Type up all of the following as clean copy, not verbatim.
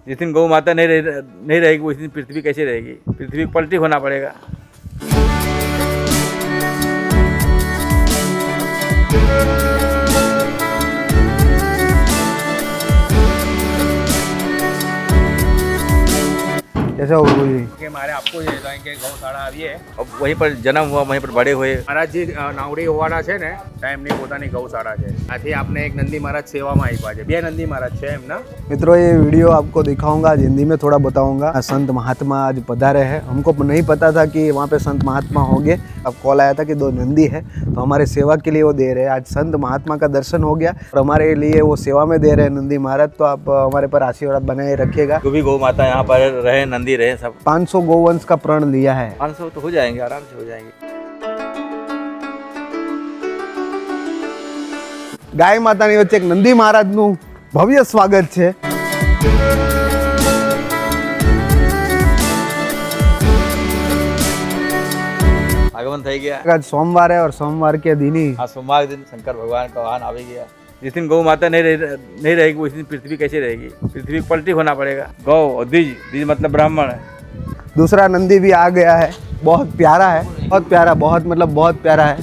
जिस दिन गौ माता नहीं रहेगी उस दिन पृथ्वी कैसे रहेगी? पृथ्वी को पलटी होना पड़ेगा। कैसे हो गुरु जी? કે મારે આપવું છે કારણ કે ગૌશાળા આવીએ अब वहीं पर जन्म हुआ, वहीं पर बड़े हुए। મહારાજજી નાવડી હોવાના છે ને એમની પોતાની ગૌશાળા છે। આથી આપને એક નંદી મહારાજ સેવામાં આપ્યા છે। બે નંદી મહારાજ છે એમના। मित्रों ये वीडियो आपको दिखाऊंगा, आज हिंदी में थोड़ा बताऊंगा। संत महात्मा आज पधारे हैं, हमको नहीं पता था कि वहाँ पे संत महात्मा होंगे। अब कॉल आया था कि 2 नंदी है तो हमारे सेवा के लिए वो दे रहे हैं। आज संत महात्मा का दर्शन हो गया और हमारे लिए वो सेवा में दे रहे हैं नंदी महाराज। तो आप हमारे पर आशीर्वाद बनाए रखिएगा। जो भी गौ माता यहाँ पर रहे, नंदी रहे, सब 500 गोवंश का प्रण लिया है। 500 तो हो जाएंगे, आराम से हो जाएंगे। ગાય માતાની વચ્ચે એક નંદી મહારાજનું ભવ્ય સ્વાગત છે। आगमन થઈ ગયા। आज सोमवार है और सोमवार के दिन ही हाँ, सोमवार के दिन शंकर भगवान का वाहन आवे गया। जिस दिन गौ माता नहीं रहेगी उस दिन पृथ्वी कैसे रहेगी? पृथ्वी को पलटी होना पड़ेगा। गौ और द्विज मतलब ब्राह्मण है। दूसरा नंदी भी आ गया है। बहुत प्यारा है, बहुत प्यारा, बहुत मतलब बहुत प्यारा है।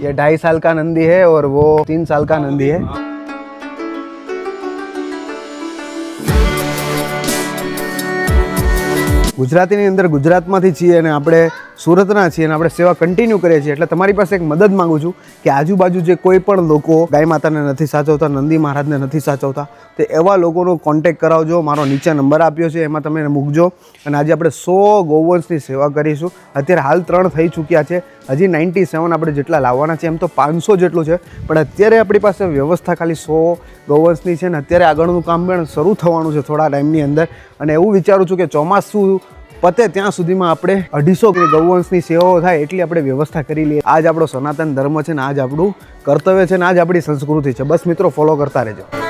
ये 2.5 साल का नंदी है और वो 3 साल का नंदी है। ગુજરાતીની અંદર ગુજરાતમાંથી છીએ અને આપણે સુરતના છીએ અને આપણે સેવા કન્ટિન્યુ કરીએ છીએ। એટલે તમારી પાસે એક મદદ માગું છું કે આજુબાજુ જે કોઈ પણ લોકો ગાય માતાને નથી સાચવતા, નંદી મહારાજને નથી સાચવતા, તો એવા લોકોનો કોન્ટેક્ટ કરાવજો। મારો નીચે નંબર આપ્યો છે, એમાં તમે મૂકજો। અને આજે આપણે 100 ગૌવંશની સેવા કરીશું। અત્યારે હાલ 3 થઈ ચૂક્યા છે, હજી 97 આપણે જેટલા લાવવાના છે। એમ તો 500 જેટલું છે, પણ અત્યારે આપણી પાસે વ્યવસ્થા ખાલી 100 ગૌવંશની છે ને અત્યારે આગળનું કામ પણ શરૂ થવાનું છે થોડા ટાઈમની અંદર। અને એવું વિચારું છું કે ચોમાસું પતે ત્યાં સુધીમાં આપણે 250 ગૌવંશની સેવાઓ થાય એટલી આપણે વ્યવસ્થા કરી લઈએ। આજ આપણો સનાતન ધર્મ છે ને આજ આપણું કર્તવ્ય છે ને આજ આપણી સંસ્કૃતિ છે। બસ મિત્રો ફોલો કરતા રહેજો।